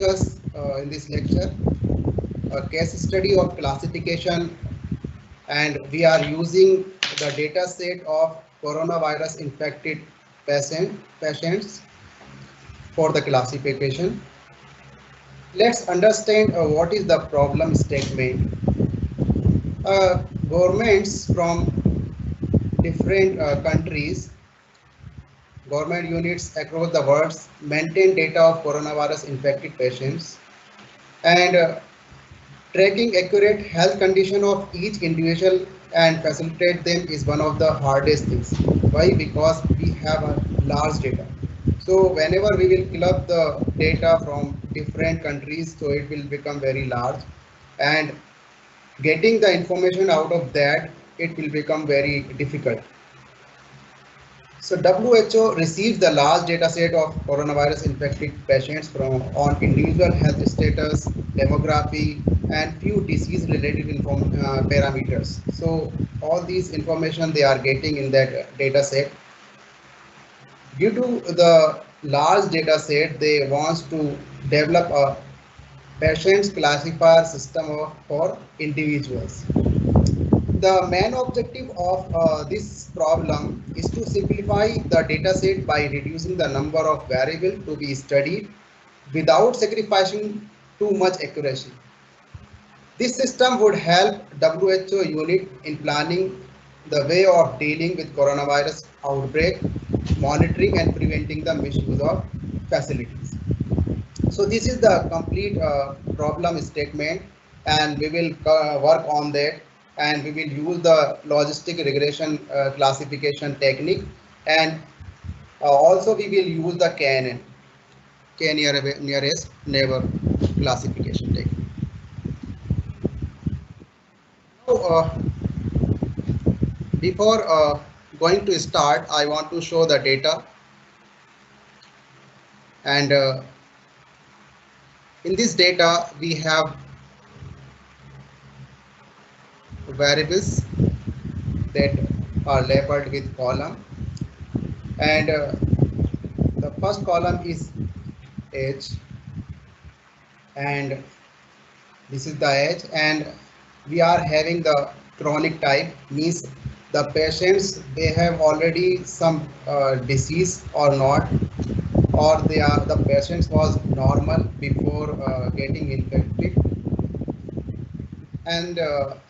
discuss in this lecture a case study of classification, and we are using the data set of coronavirus infected patients for the classification. Let's understand what is the problem statement. Governments from different countries, government units across the world maintain data of coronavirus infected patients, and tracking accurate health condition of each individual and facilitate them is one of the hardest things. Why? Because we have a large data. So whenever we will club the data from different countries, so it will become very large, and getting the information out of that, it will become very difficult. So WHO receives the large data set of coronavirus infected patients from on individual health status, demography, and few disease related parameters. So all these information they are getting in that data set. Due to the large data set, they want to develop a patients classifier system for individuals. The main objective of this problem is to simplify the dataset by reducing the number of variables to be studied without sacrificing too much accuracy. This system would help WHO unit in planning the way of dealing with coronavirus outbreak, monitoring and preventing the misuse of facilities. So this is the complete problem statement, and we will work on that, and we will use the logistic regression classification technique, and also we will use the KNN, K nearest neighbor classification technique. Now, before going to start, I want to show the data, and in this data we have variables that are labeled with column, and the first column is age, and this is the age, and we are having the chronic type, means the patients they have already some disease or not, or they are the patients was normal before getting infected, and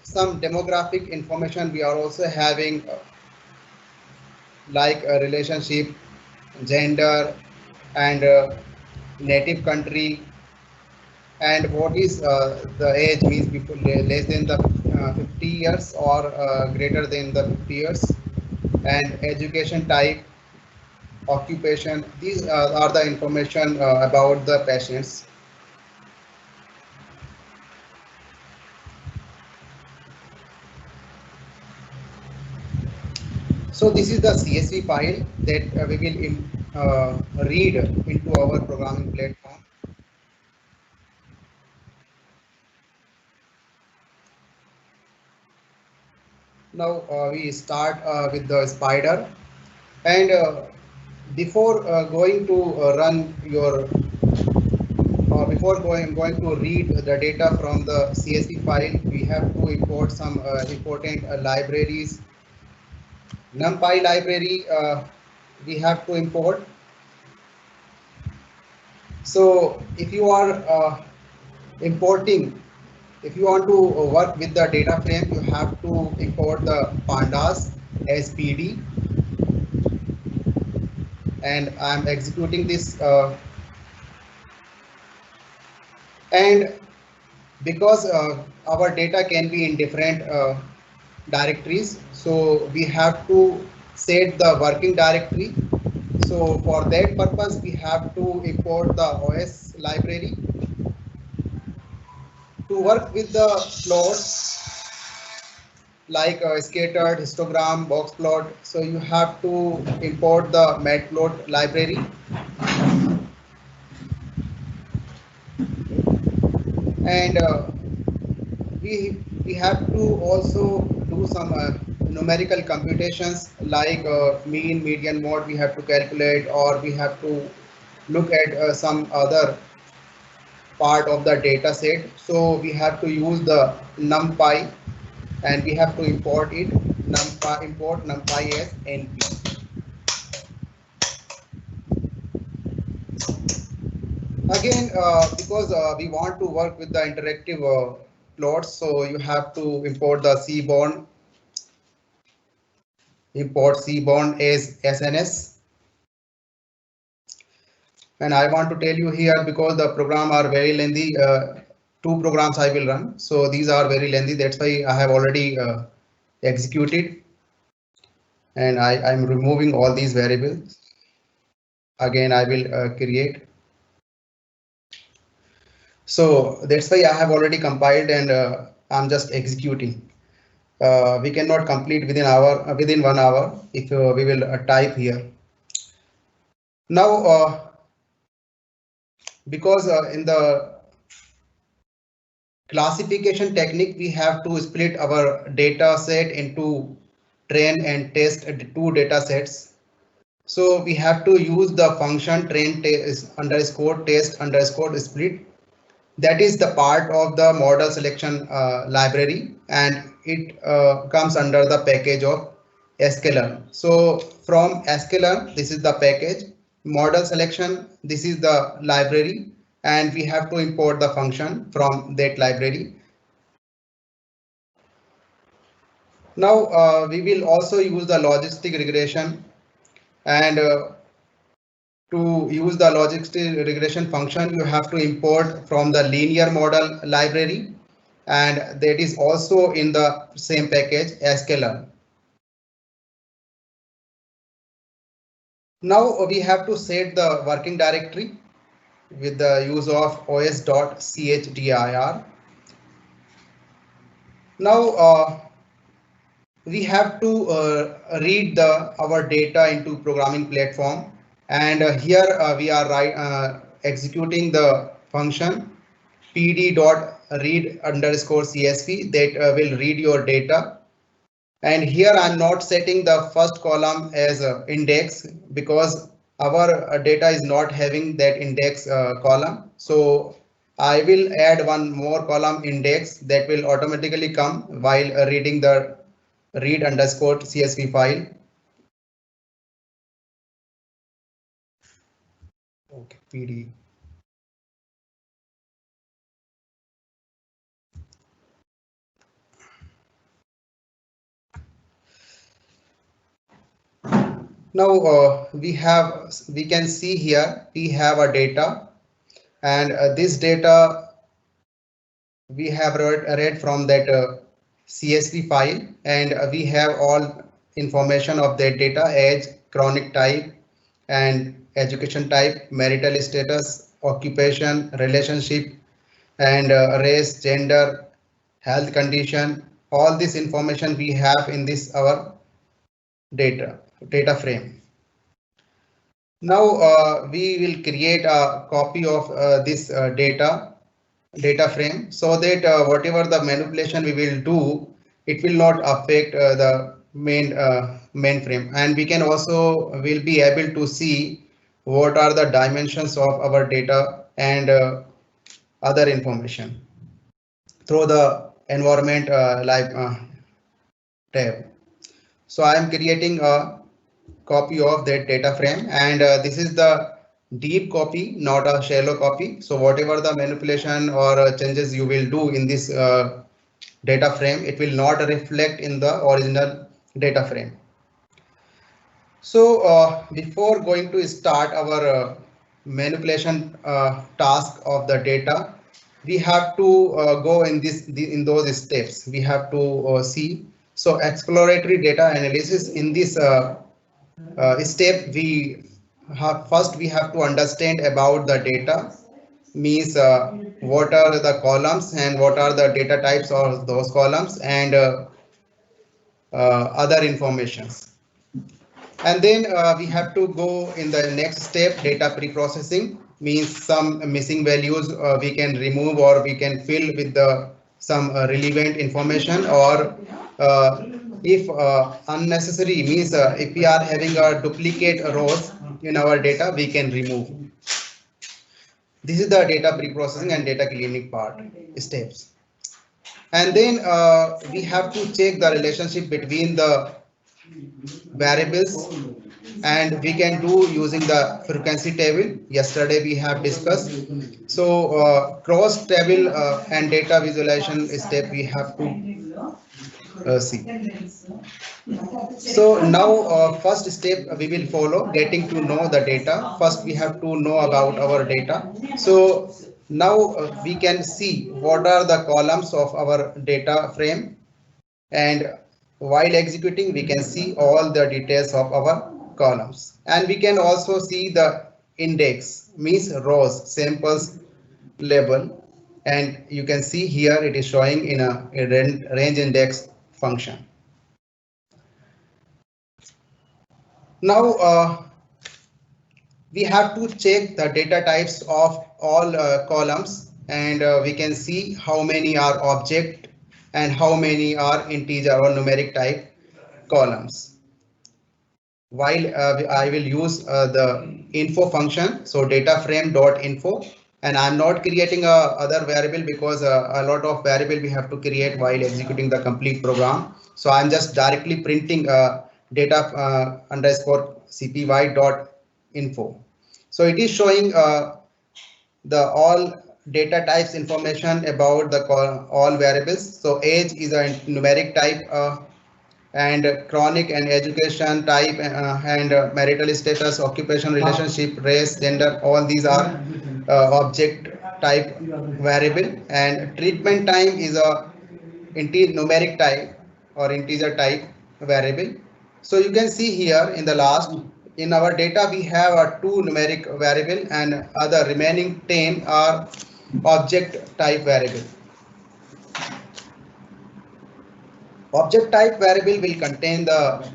some demographic information we are also having, like a relationship, gender, and native country, and what is the age, means before less than the 50 years or greater than the 50 years, and education type, occupation. These are the information about the patients. So this is the CSV file that we will read into our programming platform. Now we start with the spider, and before going to run your before going to read the data from the CSV file, we have to import some important libraries. NumPy library we have to import. So if you are importing, if you want to work with the data frame, you have to import the pandas as PD, and I am executing this, and because our data can be in different directories, so we have to set the working directory. So for that purpose we have to import the OS library. To work with the plots like scattered, histogram, box plot, so you have to import the matplot library, and we have to also do some numerical computations like mean, median, mode we have to calculate, or we have to look at some other part of the data set. So we have to use the numpy and we have to import it. Import numpy as np. Again, because we want to work with the interactive plots, so you have to import the Seaborn. Import Seaborn as SNS. And I want to tell you here, because the program are very lengthy, two programs I will run. So these are very lengthy. That's why I have already executed. And I'm removing all these variables. Again, I will create. So that's why I have already compiled and I'm just executing. We cannot complete within 1 hour if we will type here. Now, because in the classification technique, we have to split our data set into train and test two data sets. So we have to use the function train underscore test underscore split. That is the part of the model selection library, and it comes under the package of sklearn. So from sklearn, this is the package. Model selection, this is the library, and we have to import the function from that library. Now we will also use the logistic regression, and to use the logistic regression function, you have to import from the linear model library, and that is also in the same package sklearn. Now we have to set the working directory with the use of os.chdr. Now we have to read our data into programming platform, and here we are executing the function pd.read underscore csv that will read your data. And here I'm not setting the first column as index because our data is not having that index column. So I will add one more column index that will automatically come while reading the read underscore csv file. Okay, pd. Now we can see here we have a data, and this data we have read from that CSV file, and we have all information of that data: age, chronic type, and education type, marital status, occupation, relationship, and race, gender, health condition. All this information we have in this our data frame. Now we will create a copy of this data frame, so that whatever the manipulation we will do, it will not affect the mainframe, and we can also will be able to see what are the dimensions of our data and other information through the environment tab. So I am creating a copy of that data frame, and this is the deep copy, not a shallow copy. So whatever the manipulation or changes you will do in this data frame, it will not reflect in the original data frame. So before going to start our manipulation task of the data, we have to go in those steps. We have to see. So exploratory data analysis, in this step, first we have to understand about the data, means what are the columns and what are the data types of those columns, and other informations. And then we have to go in the next step, data pre-processing, means some missing values we can remove or we can fill with some relevant information, or if unnecessary, means if we are having a duplicate rows in our data, we can remove. This is the data pre-processing and data cleaning part steps. And then we have to check the relationship between the variables, and we can do using the frequency table. Yesterday we have discussed. So cross table and data visualization step we have to see. So now first step we will follow getting to know the data. First we have to know about our data. So now we can see what are the columns of our data frame, and while executing we can see all the details of our columns, and we can also see the index means rows samples label, and you can see here it is showing in a range index function. Now we have to check the data types of all columns, and we can see how many are object and how many are integer or numeric type columns. While I will use the info function, so data frame dot info, and I'm not creating a other variable because a lot of variable we have to create while executing the complete program. So I'm just directly printing data underscore cpy dot info. So it is showing the all data types information about the all variables. So age is a numeric type, and chronic and education type, and marital status, occupation, relationship, race, gender, all these are object type variable, and treatment time is a numeric type or integer type variable. So you can see here in the last, in our data we have a two numeric variable and other remaining 10 are object type variable. Object type variable will contain the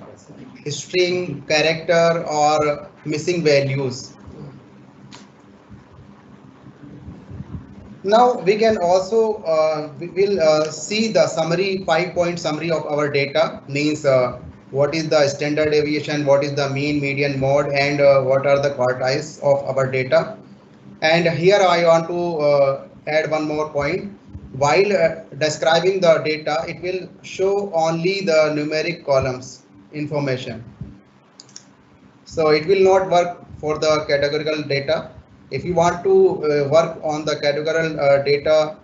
string, character, or missing values. Now we can also we will see the summary, 5-point summary of our data, means what is the standard deviation, what is the mean, median, mode, and what are the quartiles of our data. And here I want to add one more point. While describing the data, it will show only the numeric columns information. So it will not work for the categorical data. If you want to work on the categorical data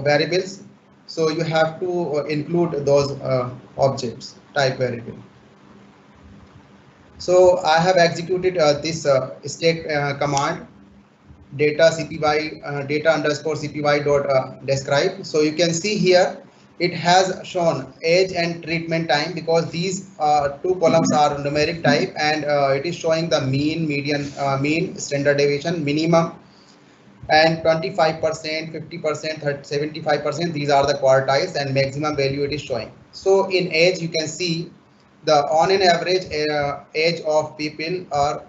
variables, so you have to include those objects type variable. So I have executed this state command data cpy data underscore cpy dot describe. So you can see here it has shown age and treatment time because these two columns are numeric type, and it is showing the mean, median, mean, standard deviation, minimum, and 25%, 50%, 75%. These are the quartiles, and maximum value it is showing. So in age you can see the on an average age of people are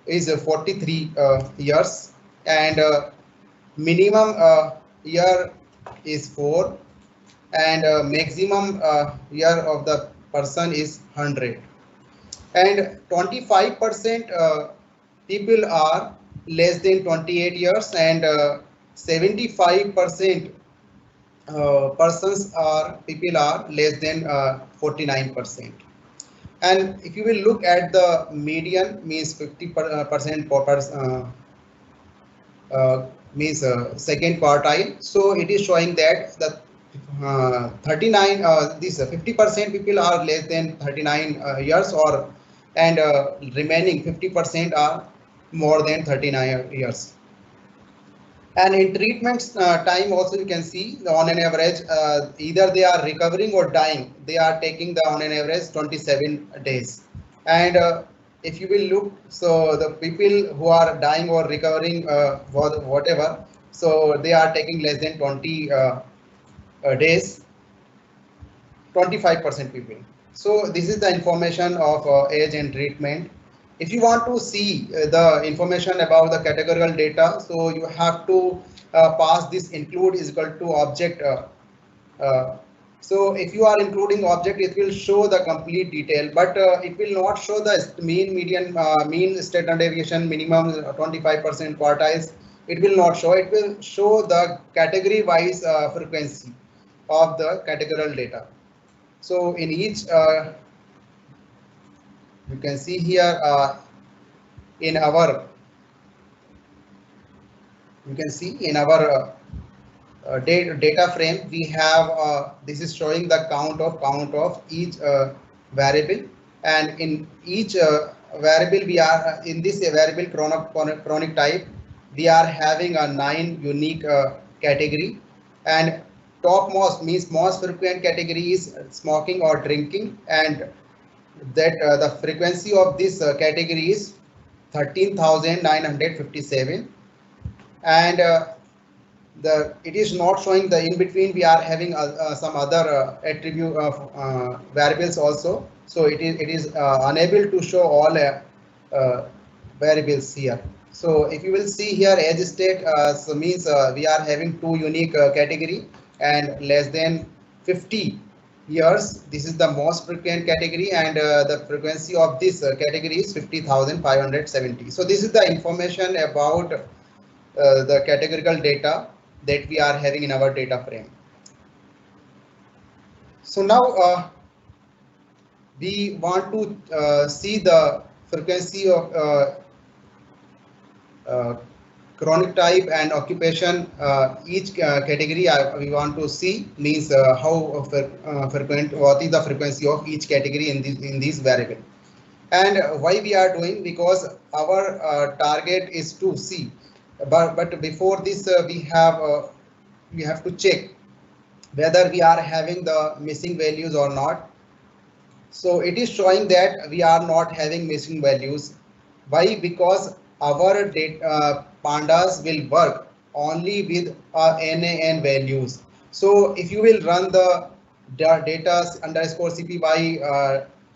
is 43 years, and minimum year is 4, and maximum year of the person is 100, and 25% people are less than 28 years, and 75% persons are people are less than 49%. And if you will look at the median, means 50% means second quartile. So it is showing that the 39 this 50% people are less than 39 years, or and remaining 50% are more than 39 years. And in treatments time also you can see the on an average either they are recovering or dying, they are taking the on an average 27 days. And if you will look, so the people who are dying or recovering whatever, so they are taking less than 20 days, 25% people. So this is the information of age and treatment. If you want to see the information about the categorical data, so you have to pass this include is equal to object. So if you are including object, it will show the complete detail, but it will not show the mean, median, mean, standard deviation, minimum 25% quartiles, it will not show. It will show the category wise frequency of the categorical data. So in each you can see here in our you can see in our data frame we have this is showing the count of each variable, and in each variable we are in this variable chronic type we are having a 9 unique category, and topmost means most frequent category is smoking or drinking, and that the frequency of this category is 13,957, and the it is not showing the in between we are having some other attribute of variables also, so it is unable to show all variables here. So if you will see here age state, so means we are having two unique category, and less than 50 years, this is the most frequent category, and the frequency of this category is 50,570. So this is the information about the categorical data that we are having in our data frame. So now we want to see the frequency of chronic type and occupation. Each category we want to see means how frequent, what is the frequency of each category in this variable. And why we are doing, because our target is to see, but before this we have to check whether we are having the missing values or not. So it is showing that we are not having missing values. Why? Because our data, pandas will work only with NaN values. So if you will run the data underscore cpy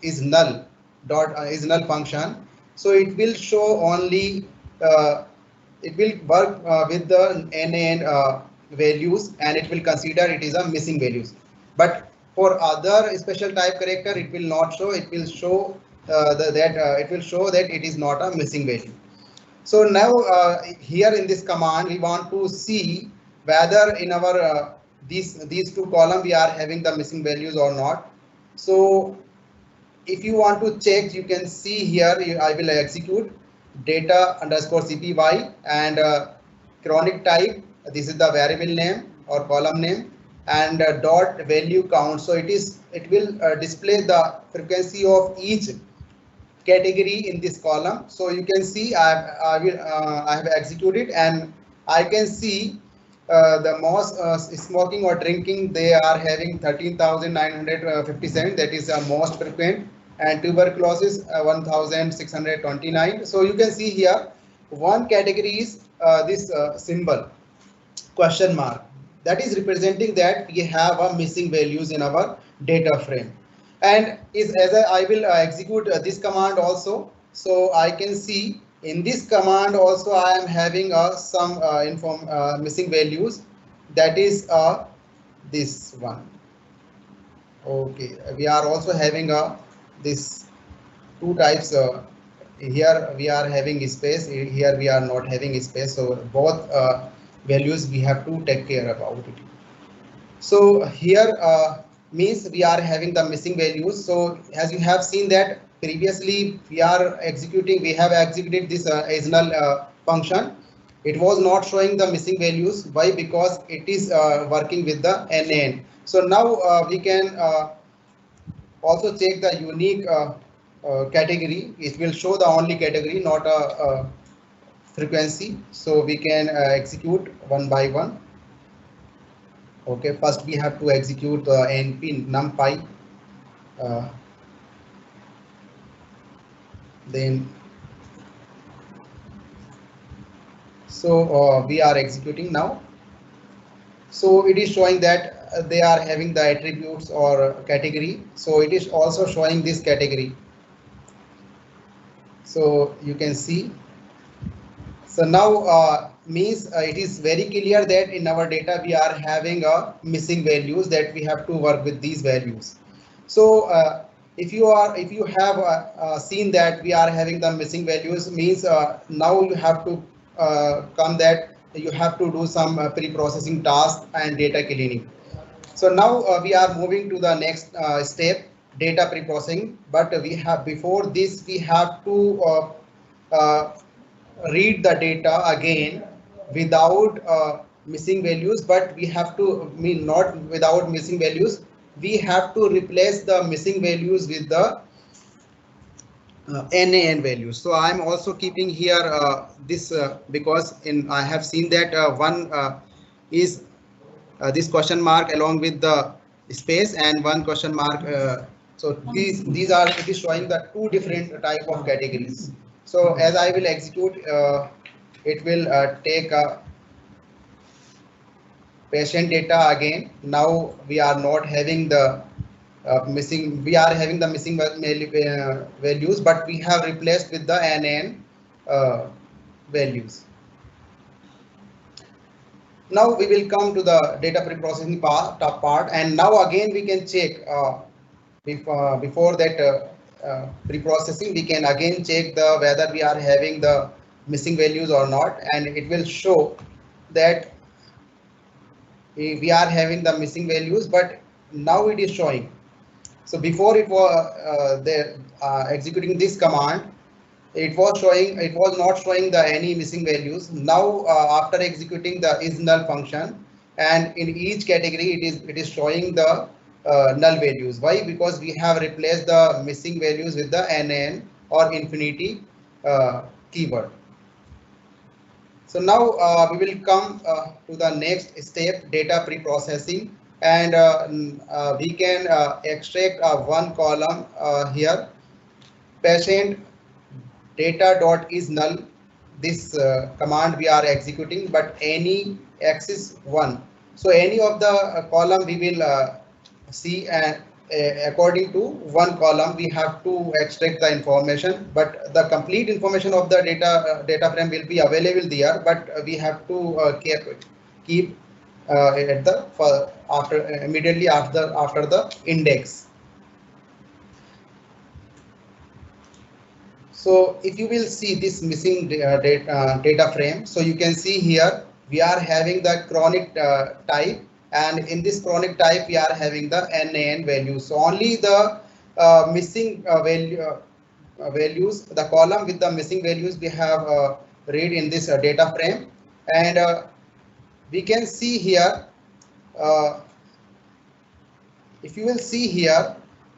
is null is null function, so it will show only it will work with the NaN values, and it will consider it is a missing values. But for other special type character it will not show, it will show it will show that it is not a missing value. So now here in this command we want to see whether in our these two column we are having the missing values or not. So if you want to check, you can see here I will execute data underscore cpy and chronic type, this is the variable name or column name, and dot value count. So it will display the frequency of each category in this column. So you can see I have executed, and I can see the most smoking or drinking they are having 13,957, that is most frequent, and tuberculosis 1,629. So you can see here one category is this symbol question mark, that is representing that we have a missing values in our data frame. And is as I will execute this command also, so I can see in this command also I am having some missing values, that is this one. Okay, we are also having this two types. Here we are having space, here we are not having space, so both values we have to take care about it. So here means we are having the missing values. So as you have seen that previously we have executed this as null function, it was not showing the missing values. Why? Because it is working with the NaN. So now we can also check the unique category. It will show the only category, not a frequency. So we can execute one by one. Okay, first we have to execute np numpy, then so we are executing now. So it is showing that they are having the attributes or category, so it is also showing this category. So you can see, so now means it is very clear that in our data we are having missing values, that we have to work with these values. So if you have seen that we are having the missing values, means now you have to come that you have to do some pre-processing tasks and data cleaning. So now we are moving to the next step, data pre-processing. But we have, before this, we have to uh, read the data again without missing values. But we have to, mean, not without missing values. We have to replace the missing values with the NaN values. So I'm also keeping here this because in I have seen that one is this question mark along with the space, and one question mark. So these are, it is showing the two different type of categories. So as I will execute, it will take patient data again. Now we are not having the missing, we are having the missing values, but we have replaced with the NaN values. Now we will come to the data pre-processing part, and now again we can check before that pre-processing, we can again check the whether we are having the missing values or not, and it will show that we are having the missing values, but now it is showing. So before it was executing this command, it was showing, it was not showing the any missing values. Now after executing the is null function, and in each category it is showing the null values. Why? Because we have replaced the missing values with the NaN or infinity keyword. So now we will come to the next step, data pre-processing, and we can extract one column here, patient data dot is null. This command we are executing, but any axis 1. So any of the column we will see, and according to one column we have to extract the information, but the complete information of the data frame will be available there, but we have to keep at the after immediately after the index. So if you will see this missing data frame, so you can see here we are having the chronic type, and in this chronic type we are having the NaN value. So only the missing values, the column with the missing values we have read in this data frame, and we can see here, if you will see here,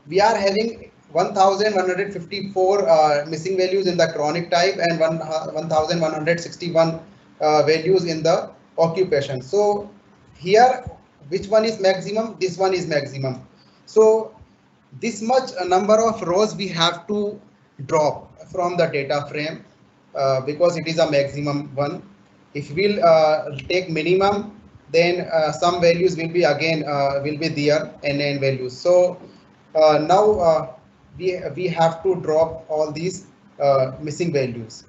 we are having 1154 missing values in the chronic type, and 1161 values in the occupation. So here, which one is maximum? This one is maximum. So this much number of rows we have to drop from the data frame because it is a maximum one. If we'll take minimum, then some values will be again will be there, NaN values. So now we have to drop all these missing values.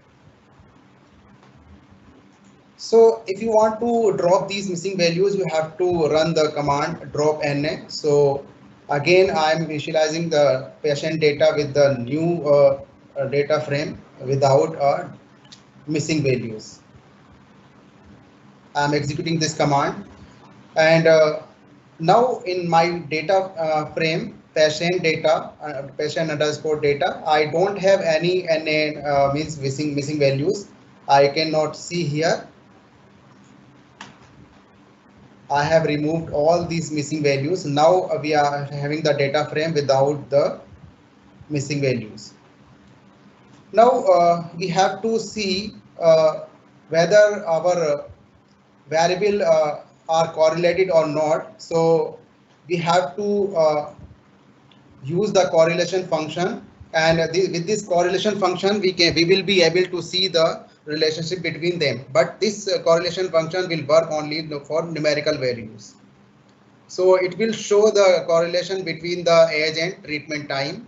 So if you want to drop these missing values, you have to run the command drop NaN. So again, I am visualizing the patient data with the new data frame without missing values. I am executing this command, and now in my data frame, patient data, patient underscore data, I don't have any NaN means missing values. I cannot see here. I have removed all these missing values. Now we are having the data frame without the missing values. Now we have to see whether our variable are correlated or not. So we have to use the correlation function, and with this correlation function we will be able to see the relationship between them, but this correlation function will work only for numerical values. So it will show the correlation between the age and treatment time.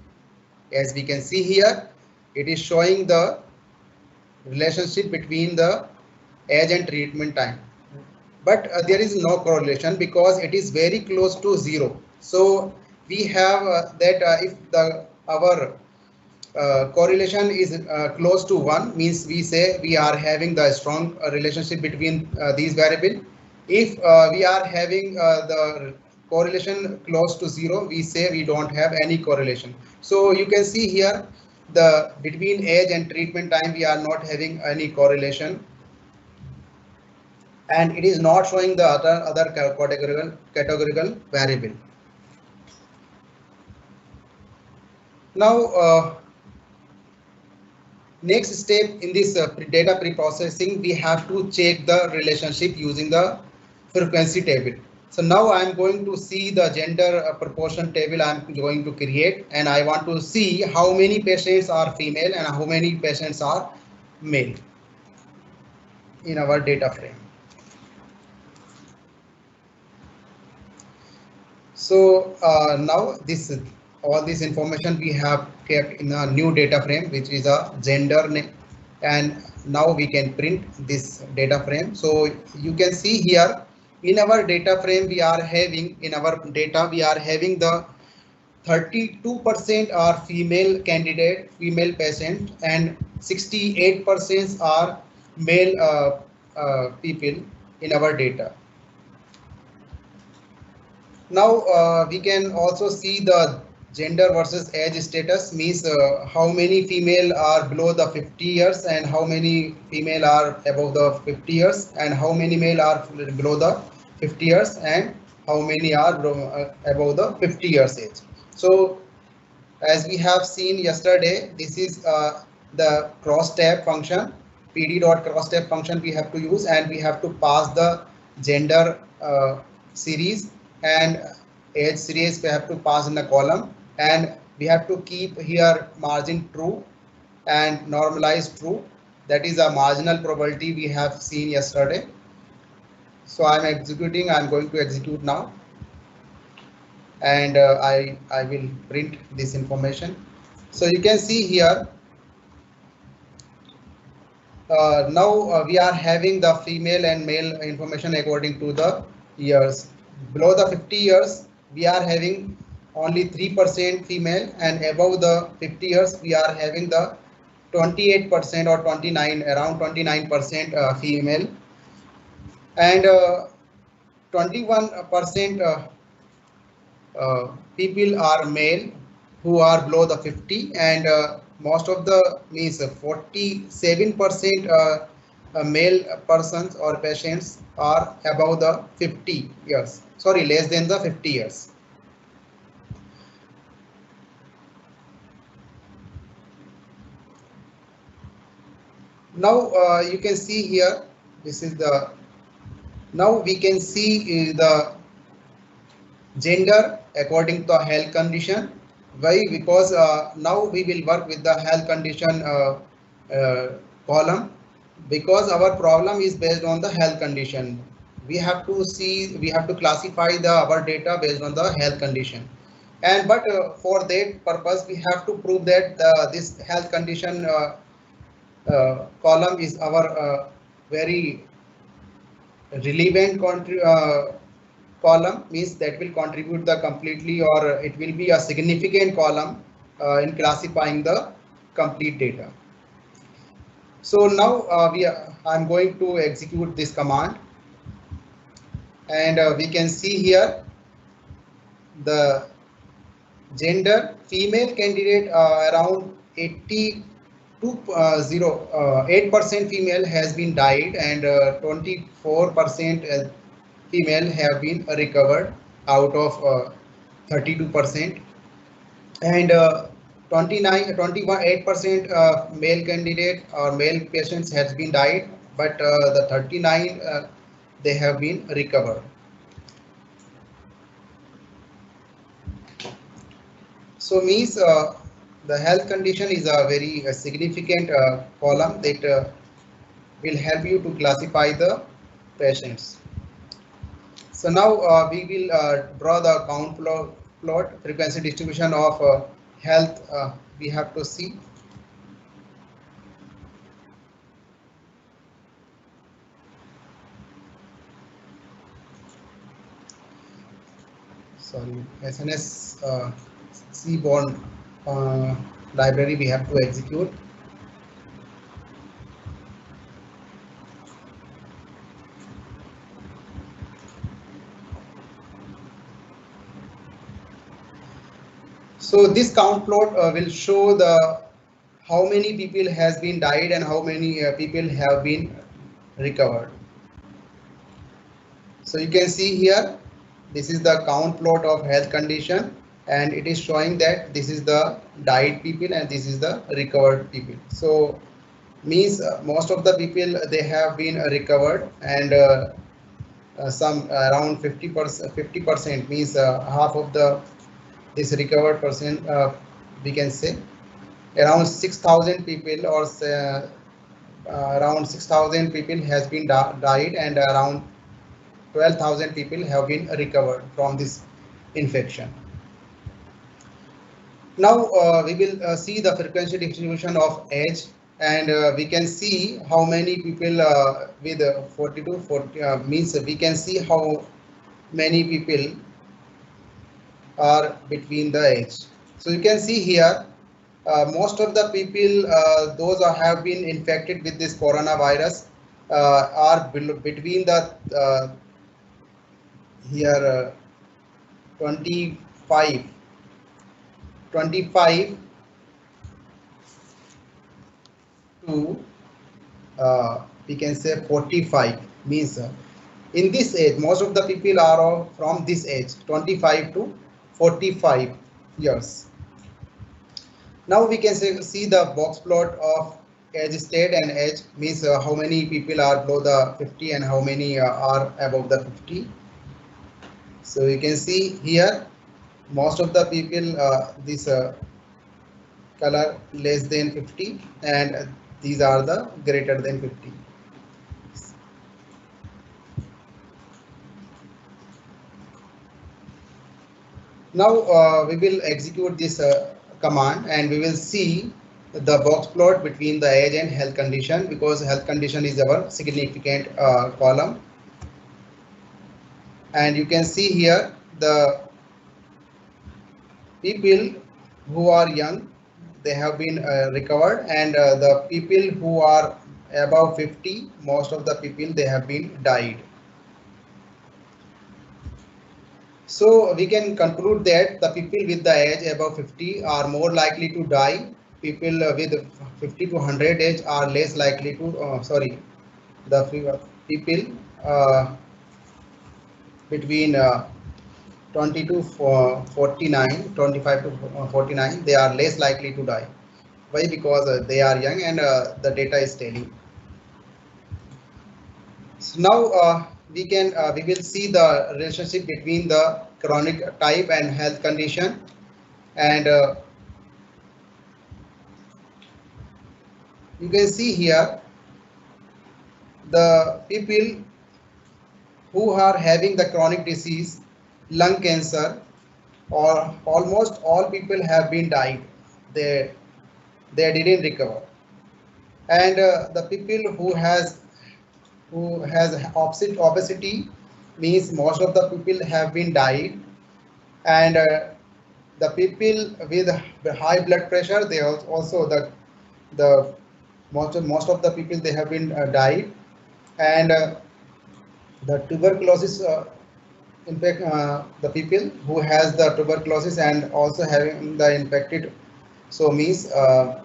As we can see here, it is showing the relationship between the age and treatment time, but there is no correlation because it is very close to 0. So we have that if our correlation is close to 1, means we say we are having the strong relationship between these variables. If we are having the correlation close to 0, we say we don't have any correlation. So you can see here the between age and treatment time we are not having any correlation, and it is not showing the other categorical variable. Now next step in this data pre-processing, we have to check the relationship using the frequency table. So now I am going to see the gender proportion table I am going to create, and I want to see how many patients are female and how many patients are male in our data frame. So now this all this information we have kept in a new data frame, which is a gender name, and now we can print this data frame. So you can see here in our data frame we are having the 32% are female candidate, female patient, and 68% are male people in our data. Now we can also see the gender versus age status, means how many female are below the 50 years and how many female are above the 50 years, and how many male are below the 50 years and how many are above the 50 years age. So as we have seen yesterday, this is the cross tab function, pd dot cross tab function we have to use, and we have to pass the gender series and age series we have to pass in the column, and we have to keep here margin true and normalize true. That is a marginal probability we have seen yesterday. So I'm going to execute now, and I will print this information. So you can see here now we are having the female and male information according to the years. Below the 50 years we are having only 3% female, and above the 50 years we are having the 28% or 29, around 29% female, and 21% people are male who are below the 50, and most of the means 47% male persons or patients are above the 50 years, sorry, less than the 50 years. Now you can see here, this is the, now we can see the gender according to health condition. Why? Because now we will work with the health condition column, because our problem is based on the health condition. We have to classify our data based on the health condition, and but for that purpose we have to prove that this health condition column is our very relevant column, means that will contribute the completely, or it will be a significant column in classifying the complete data. So now I'm going to execute this command, and we can see here the gender female candidate around 8% female has been died, and 24% female have been recovered out of 32%, and 28% male candidate or male patients has been died, but the 39 they have been recovered. So means the health condition is a very significant column that will help you to classify the patients. So now we will draw the count plot frequency distribution of health. We have to see. Sorry, SNS seaborne library we have to execute. So this count plot will show the how many people has been died and how many people have been recovered. So you can see here, this is the count plot of health condition, and it is showing that this is the died people and this is the recovered people. So means most of the people they have been recovered, and some around 50% means half of the this recovered person, we can say around 6,000 people, or around 6,000 people has been died, and around 12,000 people have been recovered from this infection. Now we will see the frequency distribution of age, and we can see how many people with 40 to 40 means we can see how many people are between the age. So you can see here most of the people those who have been infected with this coronavirus are between the here 25 to we can say 45, means in this age most of the people are from this age 25 to 45 years. Now we can see the box plot of age state and age, means how many people are below the 50 and how many are above the 50. So you can see here most of the people this color less than 50, and these are the greater than 50. Now we will execute this command, and we will see the box plot between the age and health condition, because health condition is our significant column. And you can see here the people who are young, they have been recovered, and the people who are above 50, most of the people they have been died. So we can conclude that the people with the age above 50 are more likely to die. People with 50 to 100 age are less likely to the people between 20 to 49, 25 to 49, they are less likely to die. Why? Because they are young, and the data is telling. So now we will see the relationship between the chronic type and health condition, and you can see here the people who are having the chronic disease, lung cancer, or almost all people have been died. They didn't recover, and the people who has obesity, means most of the people have been died, and the people with high blood pressure, they also the most of the people they have been died, and the tuberculosis, in fact the people who has the tuberculosis and also having the infected, so means 44%,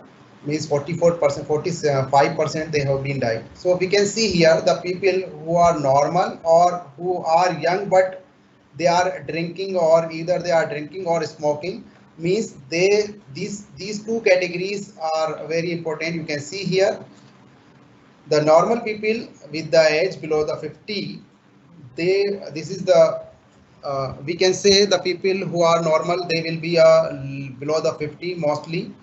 45% they have been died. So we can see here the people who are normal or who are young but they are drinking, or either they are drinking or smoking, means these two categories are very important. You can see here the normal people with the age below the 50, this is the we can say the people who are normal, they will be below the 50 mostly,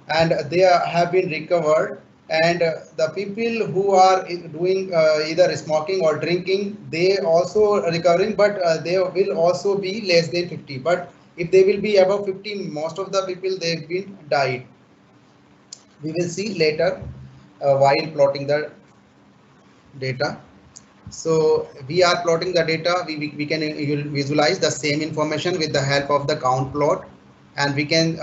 and they have been recovered, and the people who are doing either smoking or drinking, they also recovering, but they will also be less than 50. But if they will be above 50, most of the people they've been died. We will see later while plotting the data. So we are plotting the data. We can visualize the same information with the help of the count plot. and we can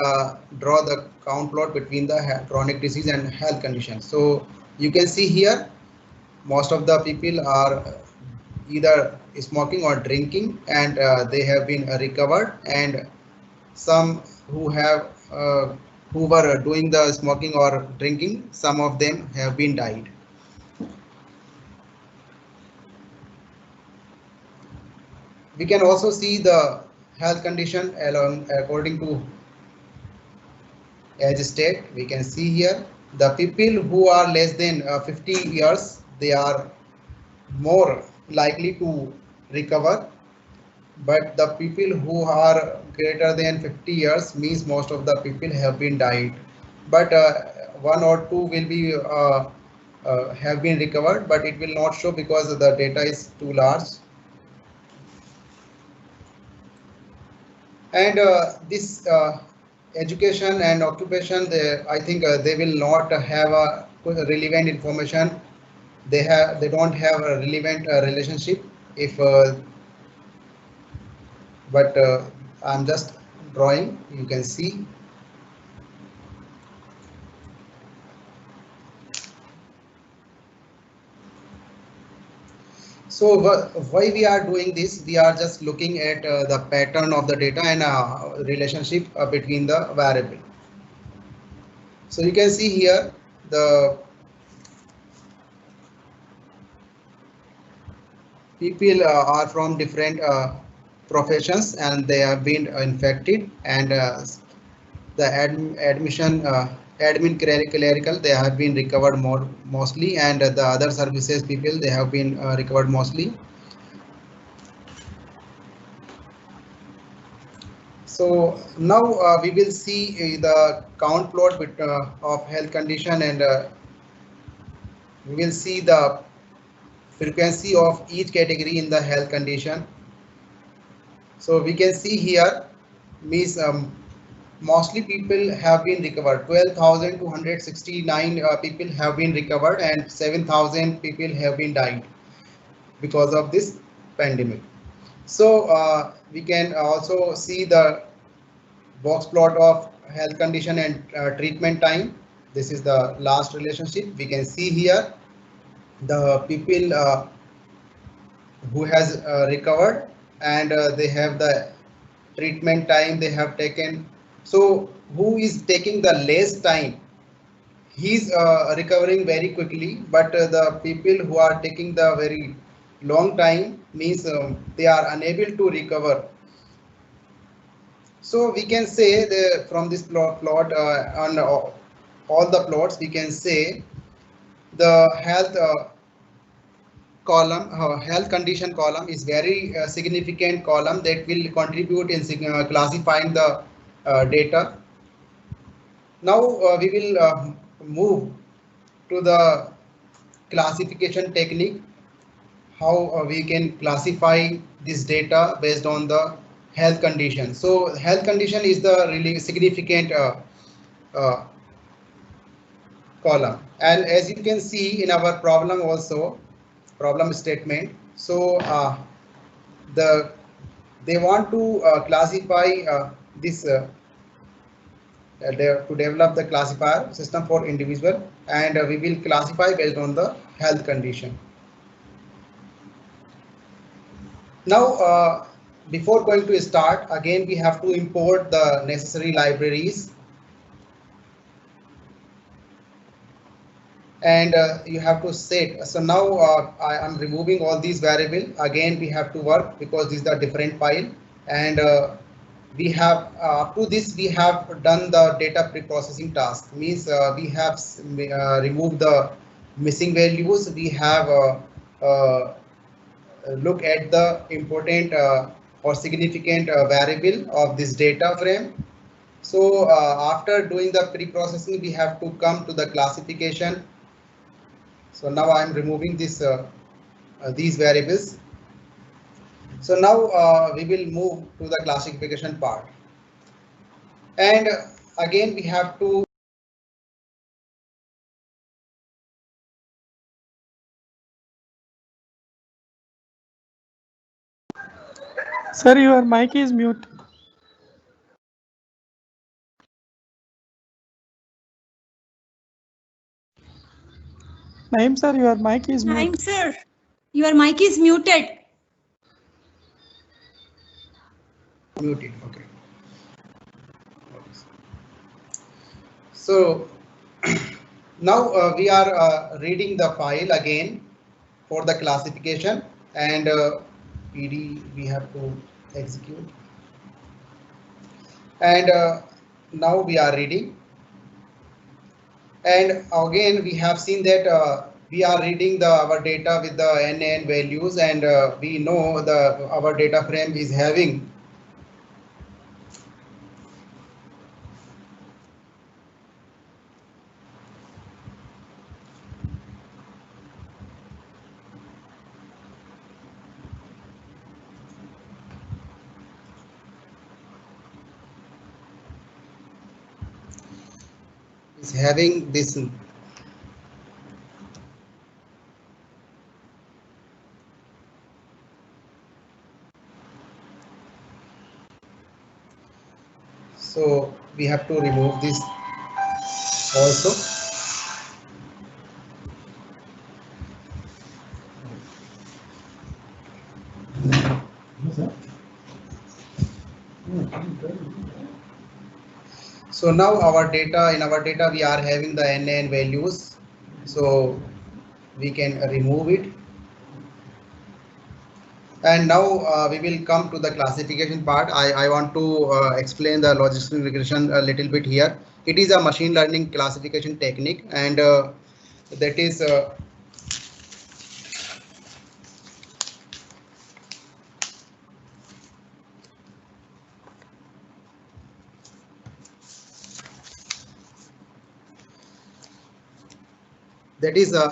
draw the count plot between the chronic disease and health condition. So you can see here most of the people are either smoking or drinking, and they have been recovered, and some who have who were doing the smoking or drinking, some of them have been died. We can also see the health condition along according to age state. We can see here the people who are less than 50 years, they are more likely to recover, but the people who are greater than 50 years means most of the people have been died, but one or two will be have been recovered, but it will not show because the data is too large. And this education and occupation, I think they will not have a relevant information. They don't have a relevant relationship if but I'm just drawing, you can see. So why we are doing this? We are just looking at the pattern of the data and relationship between the variable. So you can see here the people are from different professions and they have been infected, and the admission admin clerical, they have been recovered more mostly, and the other services people, they have been recovered mostly. So now we will see the count plot of health condition, and we will see the frequency of each category in the health condition. So we can see here means mostly people have been recovered. 12,269 people have been recovered, and 7,000 people have been died because of this pandemic. So we can also see the box plot of health condition and treatment time. This is the last relationship. We can see here the people who has recovered, and they have the treatment time they have taken. So who is taking the less time, he's recovering very quickly, but the people who are taking the very long time means they are unable to recover. So we can say from this plot on all the plots, we can say the health column, health condition column is very significant column that will contribute in classifying the data. Now we will move to the classification technique, how we can classify this data based on the health condition. So health condition is the really significant uh, column, and as you can see in our problem also, problem statement. So the they want to classify this to develop the classifier system for individual, and we will classify based on the health condition. Now before going to start, again we have to import the necessary libraries, and you have to set. So now I am removing all these variable. Again we have to work because this is the different file, and we have up to this we have done the data pre-processing task, means we have removed the missing values. We have look at the important or significant variable of this data frame. So after doing the pre-processing, we have to come to the classification. So now I am removing this these variables. So now we will move to the classification part, and again we have to. Sir, your mic is mute. Naeem sir, your mic is muted. Naeem sir, your mic is muted. Muted. Okay. So now we are reading the file again for the classification, and PD we have to execute, and now we are reading, and again we have seen that we are reading the our data with the NaN values, and we know the our data frame is having this. So we have to remove this also. So now our data, in our data we are having the NaN values, so we can remove it. And now we will come to the classification part. I want to explain the logistic regression a little bit here. It is a machine learning classification technique, and that is a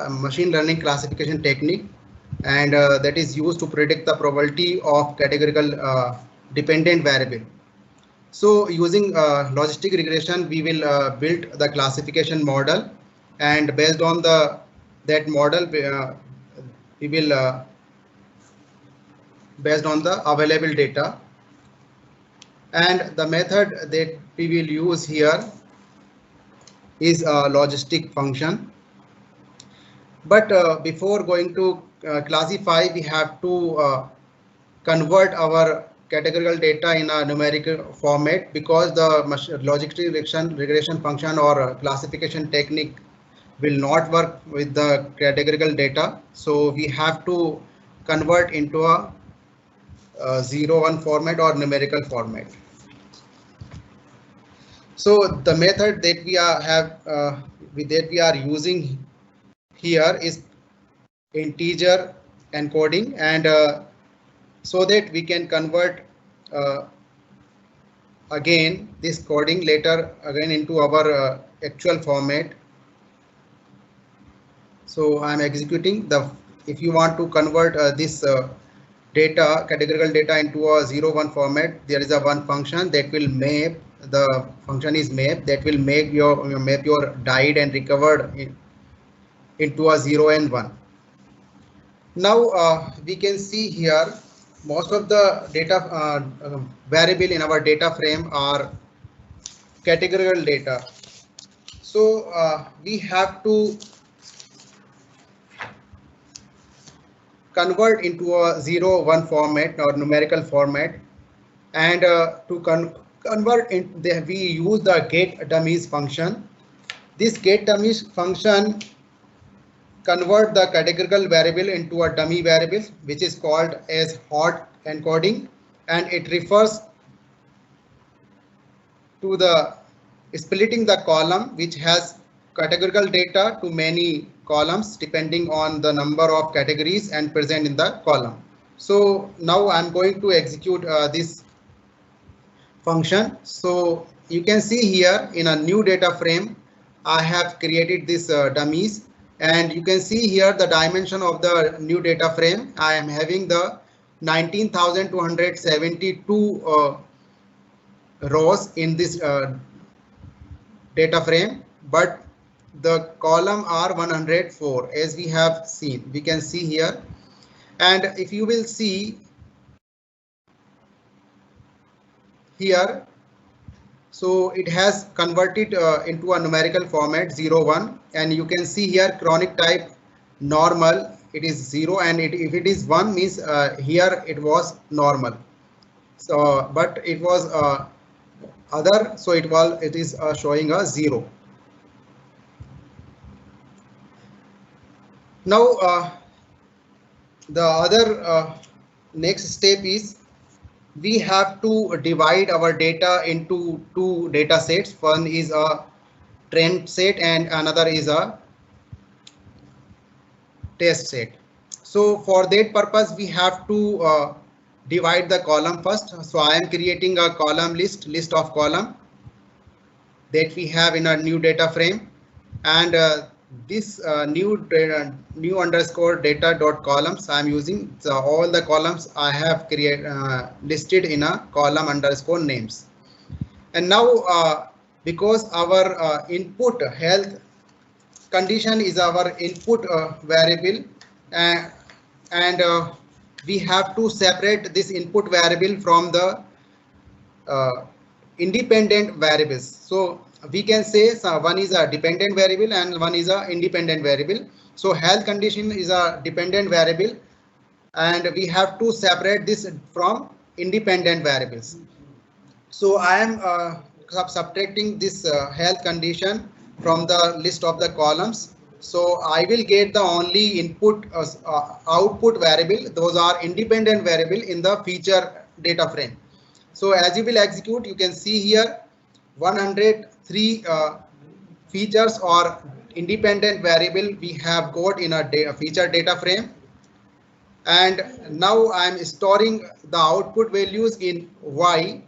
machine learning classification technique, and that is used to predict the probability of categorical dependent variable. So using logistic regression, we will build the classification model, and based on that model, we will based on the available data, and the method that we will use here is a logistic function. But before going to classify, we have to convert our categorical data in a numerical format, because the logistic regression function or classification technique will not work with the categorical data. So we have to convert into a 0-1 format or numerical format. So the method that we are using here is integer encoding, and so that we can convert again this coding later again into our actual format. So I'm executing the, if you want to convert this data, categorical data, into a 0-1 format, there is a one function that will map, the function is map, that will make map your died and recovered into a 0 and 1. Now we can see here most of the data variable in our data frame are categorical data. So we have to convert into a 0-1 format or numerical format, and to convert it, we use the get dummies function. This get dummies function convert the categorical variable into a dummy variable, which is called as hot encoding, and it refers to the splitting the column which has categorical data to many columns depending on the number of categories and present in the column. So now I'm going to execute this function. So you can see here in a new data frame, I have created this dummies, and you can see here the dimension of the new data frame. I am having the 19,272 rows in this data frame, but the column are 104, as we have seen. We can see here, and if you will see here, so it has converted into a numerical format 0-1, and you can see here chronic type normal, it is 0, and if it is 1 means here it was normal. So but it was other, so it is showing a 0. Now the other next step is we have to divide our data into two data sets. One is a trend set and another is a test set. So for that purpose we have to divide the column first. So I am creating a column list of column that we have in a new data frame, and this new underscore data dot columns I am using. So all the columns I have listed in a column underscore names. And now because our input health condition is our input variable, and we have to separate this input variable from the independent variables. So we can say one is a dependent variable and one is a independent variable. So health condition is a dependent variable, and we have to separate this from independent variables. So I am subtracting this health condition from the list of the columns. So I will get the only input output variable. Those are independent variable in the feature data frame. So as you will execute, you can see here 103 features or independent variable we have got in a feature data frame. And now I am storing the output values in Y,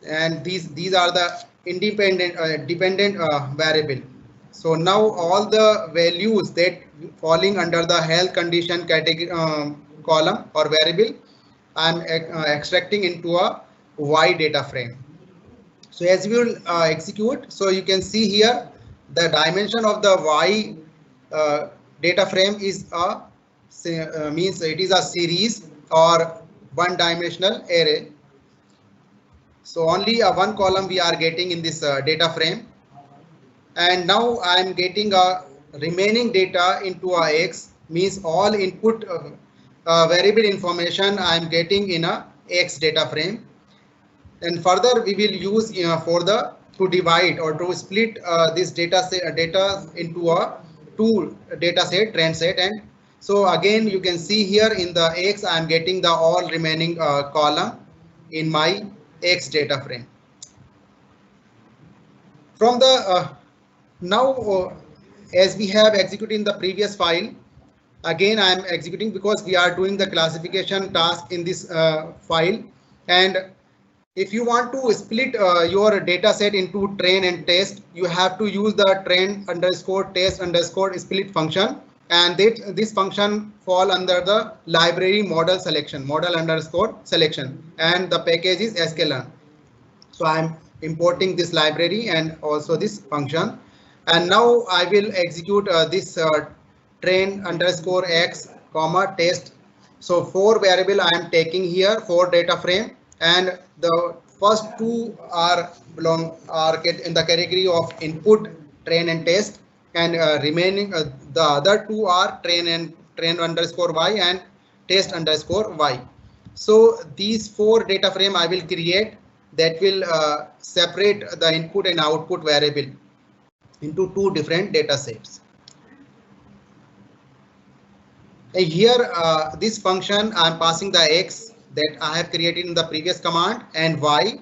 and these are the independent dependent variable. So now all the values that falling under the health condition category column or variable, I am extracting into a Y data frame. So as we will execute, so you can see here the dimension of the Y data frame is means it is a series or one dimensional array. So only one column we are getting in this data frame, and now I am getting a remaining data into a X, means all input variable information I am getting in a X data frame. And further we will use for the to divide or to split this data into a two data set, trend set. And so again you can see here in the X I am getting the all remaining column in my X data frame. From the now as we have executed in the previous file, again I am executing because we are doing the classification task in this file. And if you want to split your data set into train and test, you have to use the train underscore test underscore split function, and this function fall under the library model underscore selection, and the package is sklearn. So I am importing this library and also this function, and now I will execute this train underscore x comma test. So 4 variable I am taking here, 4 data frame, and the first 2 are in the category of input train and test, and remaining the other 2 are train underscore y and test underscore y. So these 4 data frame I will create that will separate the input and output variable into 2 different data sets. Here this function I am passing the x that I have created in the previous command, and y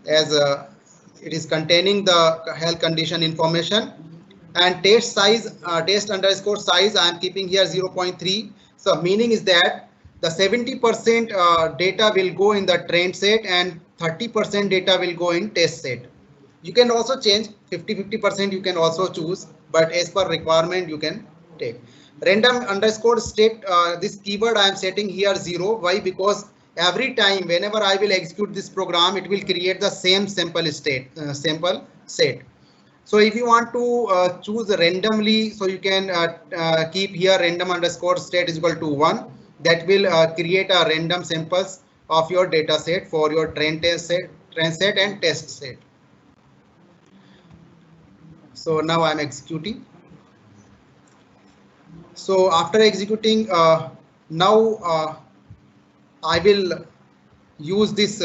as it is containing the health condition information, and test size test underscore size I am keeping here 0.3. So meaning is that the 70% data will go in the trend set and 30% data will go in test set. You can also change 50% you can also choose, but as per requirement you can take. Random underscore state, this keyword I am setting here 0. Why? Because every time whenever I will execute this program, it will create the same sample sample set. So if you want to choose randomly, so you can keep here random underscore state is equal to 1. That will create a random samples of your data set for your trend set and test set. So now I am executing. So after executing, now I will use this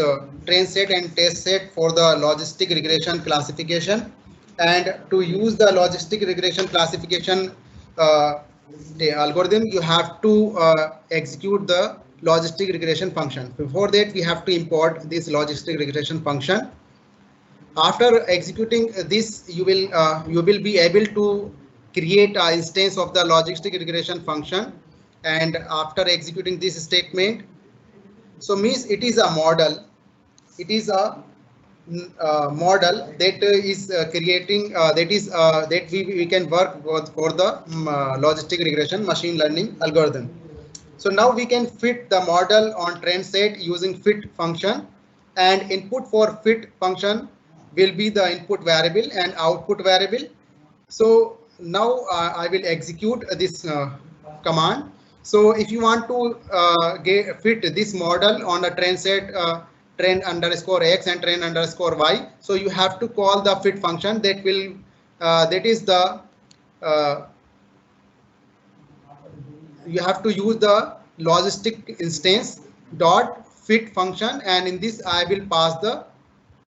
train set and test set for the logistic regression classification. And to use the logistic regression classification the algorithm, you have to execute the logistic regression function. Before that, we have to import this logistic regression function. After executing this, you will be able to create an instance of the logistic regression function. And after executing this statement, so means it is a model. It is a model that is creating that we can work for the logistic regression machine learning algorithm. So now we can fit the model on train set using fit function, and input for fit function will be the input variable and output variable. So now I will execute this command. So if you want to fit this model on a train set train underscore x and train underscore y, so you have to call the fit function that will that is the you have to use the logistic instance dot fit function, and in this I will pass the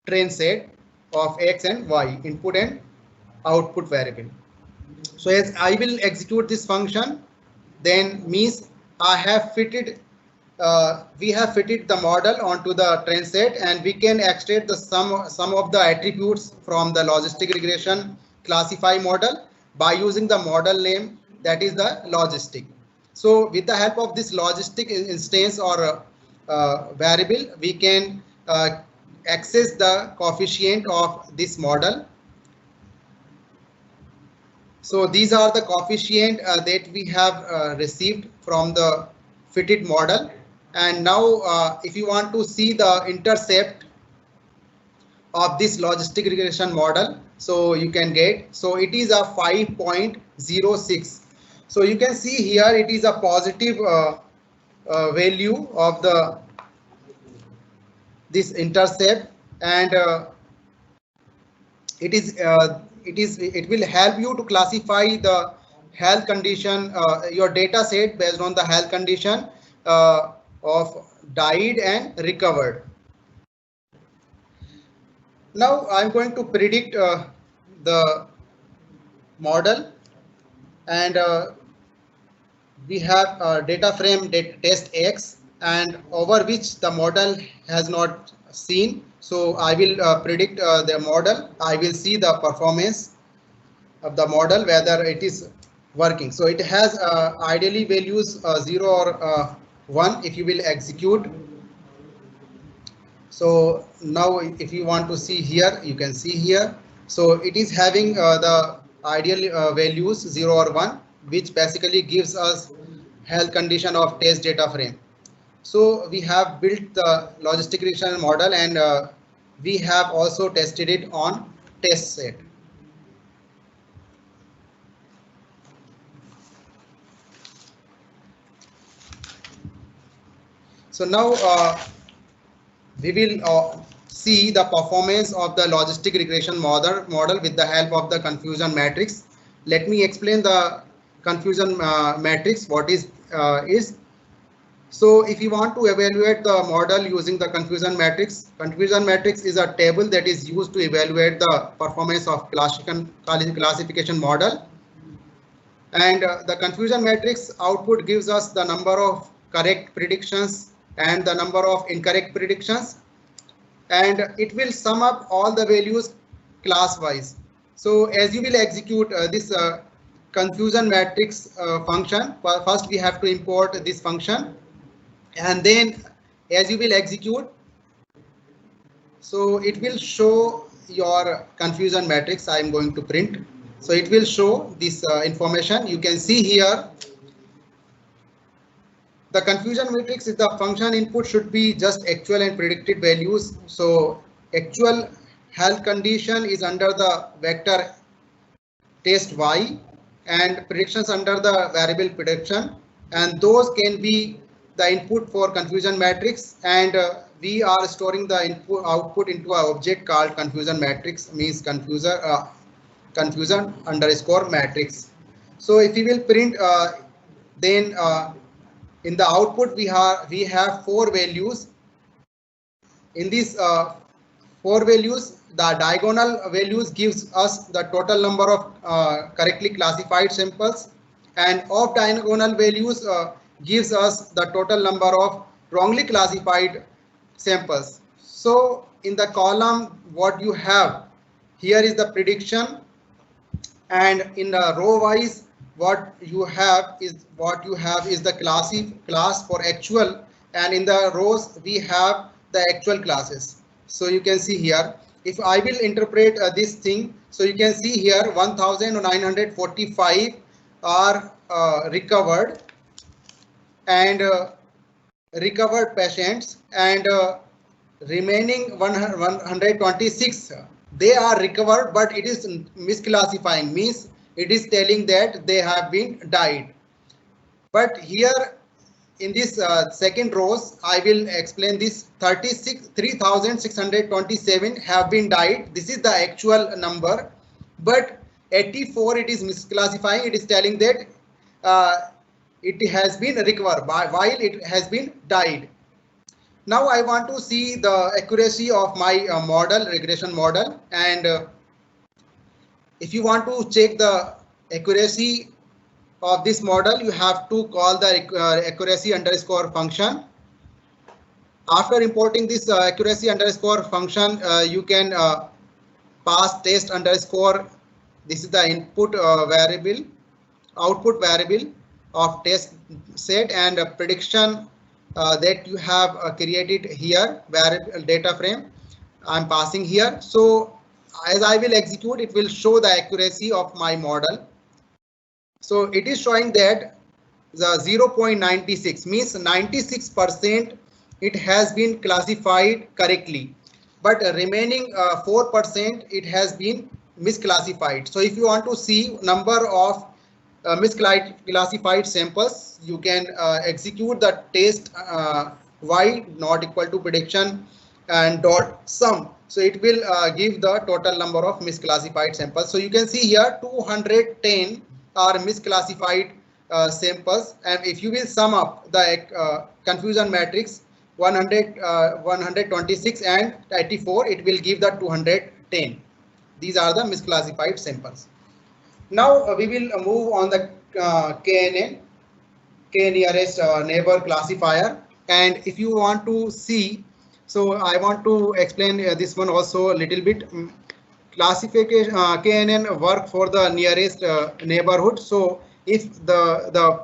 train set of x and y input and output variable. So as I will execute this function, then means I have fitted we have fitted the model onto the train set, and we can extract the sum of the attributes from the logistic regression classify model by using the model name, that is the logistic. So with the help of this logistic instance or variable, we can access the coefficient of this model. So these are the coefficient that we have received from the fitted model. And now if you want to see the intercept of this logistic regression model, so you can get, so it is a 5.06. So you can see here it is a positive value of the this intercept, and it will help you to classify the health condition, your data set based on the health condition of died and recovered. Now I'm going to predict the model, and we have data frame test x, and over which the model has not seen. So I will predict the model. I will see the performance of the model, whether it is working. So it has ideally values 0 or 1 if you will execute. So now if you want to see here, you can see here. So it is having the ideal values 0 or 1, which basically gives us health condition of test data frame. So we have built the logistic regression model, and we have also tested it on test set. So now we will see the performance of the logistic regression model with the help of the confusion matrix. Let me explain the confusion matrix. What is. So if you want to evaluate the model using the confusion matrix is a table that is used to evaluate the performance of classification model. And the confusion matrix output gives us the number of correct predictions and the number of incorrect predictions, and it will sum up all the values class wise. So as you will execute this confusion matrix function, first we have to import this function, and then as you will execute, so it will show your confusion matrix. I am going to print. So it will show this information. You can see here the confusion matrix is the function input should be just actual and predicted values. So actual health condition is under the vector test y, and predictions under the variable prediction, and those can be the input for confusion matrix, and we are storing the input output into an object called confusion matrix, means confusion underscore matrix. So if we will print Then in the output we have four values. In these four values, the diagonal values gives us the total number of correctly classified samples, and off diagonal values gives us the total number of wrongly classified samples. So in the column what you have here is the prediction, and in the row wise what you have is the class for actual, and in the rows we have the actual classes. So you can see here, if I will interpret this thing, so you can see here 1945 are recovered, and recovered patients, and remaining 126 they are recovered, but it is misclassifying, means it is telling that they have been died. But here in this second rows I will explain this. 3627 have been died, this is the actual number, but 84 it is misclassifying, it is telling that it has been recovered while it has been died. Now I want to see the accuracy of my model, regression model, and if you want to check the accuracy of this model, you have to call the accuracy underscore function. After importing this accuracy underscore function, you can pass test underscore. This is the input variable, output variable of test set, and prediction that you have created here, variable data frame I'm passing here. So as I will execute, it will show the accuracy of my model. So it is showing that the 0.96 means 96% it has been classified correctly, but remaining 4% it has been misclassified. So if you want to see number of misclassified samples, you can execute the test y not equal to prediction and dot sum. So it will give the total number of misclassified samples. So you can see here 210 are misclassified samples, and if you will sum up the confusion matrix 126 and 84, it will give the 210. These are the misclassified samples. Now we will move on the KNN, K nearest neighbor classifier, and if you want to see, so I want to explain this one also a little bit. Classification KNN work for the nearest neighborhood. So if the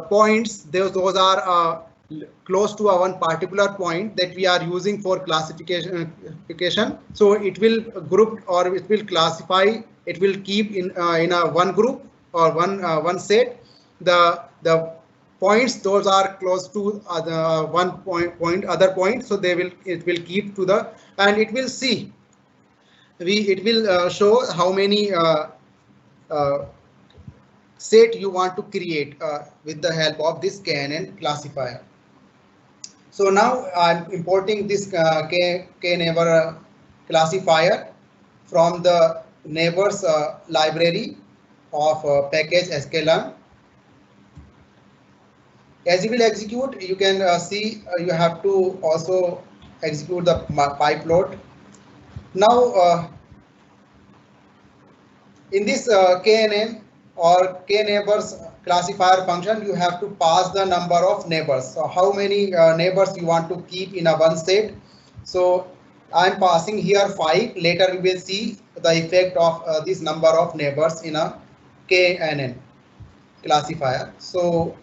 points those are close to one particular point that we are using for classification, so it will group or it will classify. It will keep in a one group or one set. The points those are close to one point other point. So it will keep to the, and it will see. It will show how many set you want to create with the help of this KNN classifier. So now I'm importing this KNeighbor classifier from the neighbors library of package sklearn. As you will execute, you can see you have to also execute the pyplot. Now in this KNN or KNeighbors classifier function, you have to pass the number of neighbors. So how many neighbors you want to keep in a one set. So I'm passing here 5. Later we will see the effect of this number of neighbors in a KNN classifier. So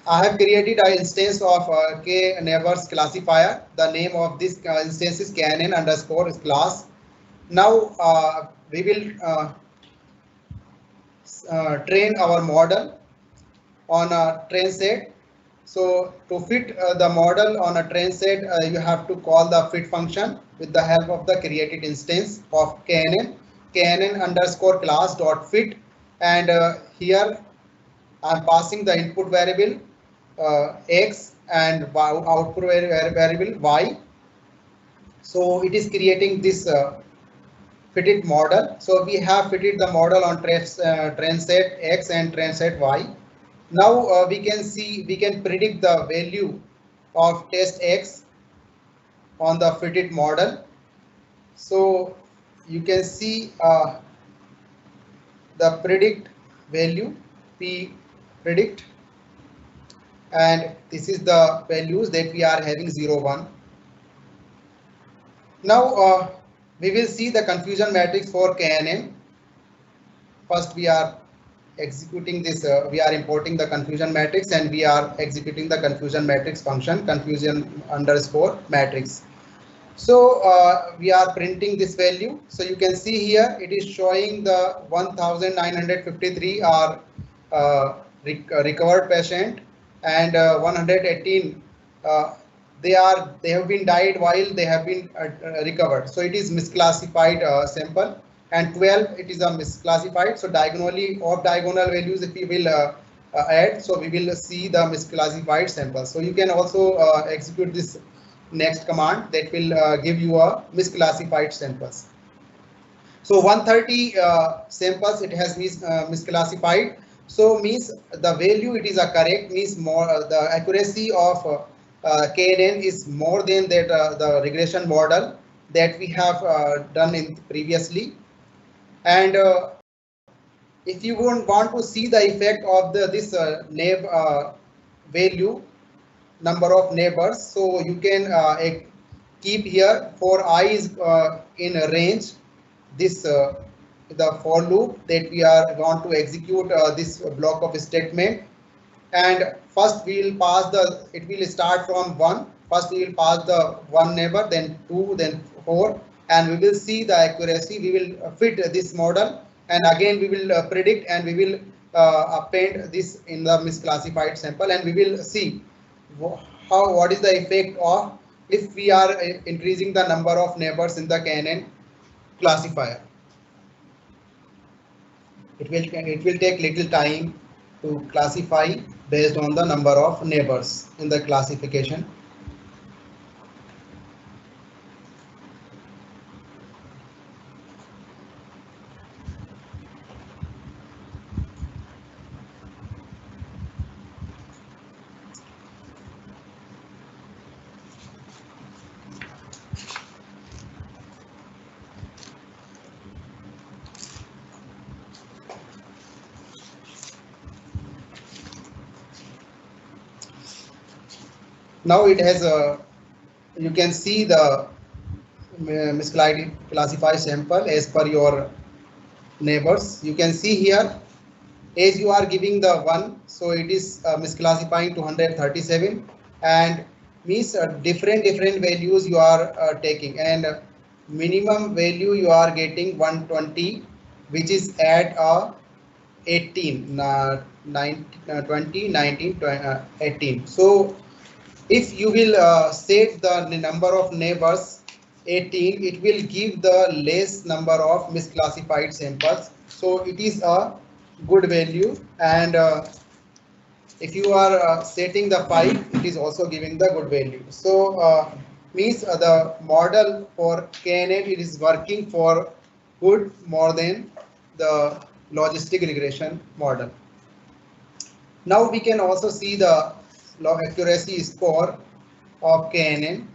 I have created an instance of KNeighbors classifier. The name of this instance is KNN underscore class. Now we will train our model on a train set. So to fit the model on a train set, you have to call the fit function with the help of the created instance of KNN underscore class dot fit, and here I'm passing the input variable x and output variable y. So it is creating this fitted model. So we have fitted the model on train set x and train set y. Now we can predict the value of test X on the fitted model. So you can see the predict value P predict, and this is the values that we are having 0, 1. Now we will see the confusion matrix for KNN. First we are executing this, we are importing the confusion matrix and we are executing the confusion matrix function, confusion underscore matrix. So we are printing this value. So you can see here it is showing the 1953 are recovered patient, and 118 they have been died while they have been recovered. So it is misclassified sample, and 12 it is a misclassified. So diagonally of diagonal values, if we will add, so we will see the misclassified sample. So you can also execute this next command that will give you a misclassified samples. So 130 samples it has misclassified. So means the value it is a correct, means more the accuracy of KNN is more than that the regression model that we have done in previously. And if you want to see the effect of this naive value, number of neighbors, so you can keep here for I is in a range, this the for loop that we are going to execute this block of statement. And first we will pass the, it will start from 1. First we will pass the 1 neighbor, then 2, then 4, and we will see the accuracy. We will fit this model, and again we will predict, and we will append this in the misclassified sample, and we will see what is the effect of if we are increasing the number of neighbors in the KNN classifier. It will take little time to classify based on the number of neighbors in the classification. Now it has a, you can see the misclassified sample as per your neighbors. You can see here, as you are giving the 1, so it is misclassifying 237, and means different values you are taking, and minimum value you are getting 120, which is at 18, 20, 19, 18. So if you will set the number of neighbors 18, it will give the less number of misclassified samples. So it is a good value. And if you are setting the 5, it is also giving the good value. So means the model for KNN, it is working for good more than the logistic regression model. Now we can also see the log accuracy score of KNN.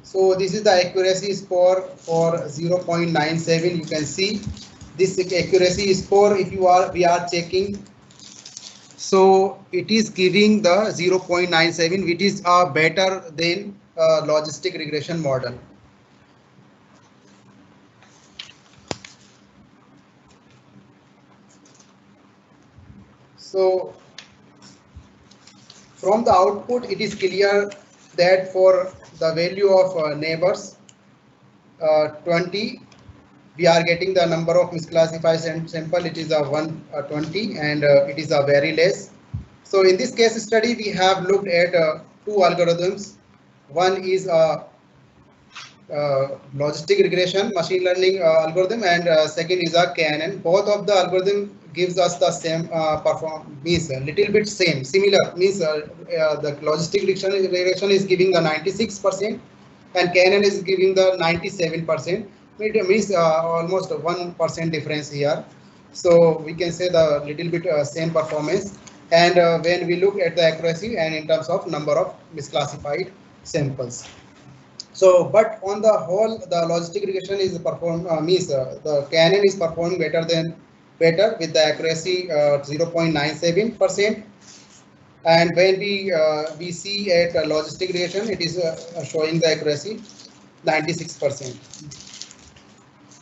So this is the accuracy score for 0.97. You can see this accuracy score, if we are checking, so it is giving the 0.97, which is better than logistic regression model. So from the output, it is clear that for the value of neighbors 20, we are getting the number of misclassified sample, it is a 120, and it is a very less. So in this case study, we have looked at 2 algorithms. One is a logistic regression machine learning algorithm, and second is a KNN. Both of the algorithm gives us the same means a little bit similar, means the logistic regression is giving the 96%, and KNN is giving the 97%. it means almost 1% difference here. So we can say the little bit same performance. And when we look at the accuracy and in terms of number of misclassified samples. So, but on the whole, the logistic regression is performed means the Canon is performing better with the accuracy 0.97%. And when we see at logistic regression, it is showing the accuracy 96%.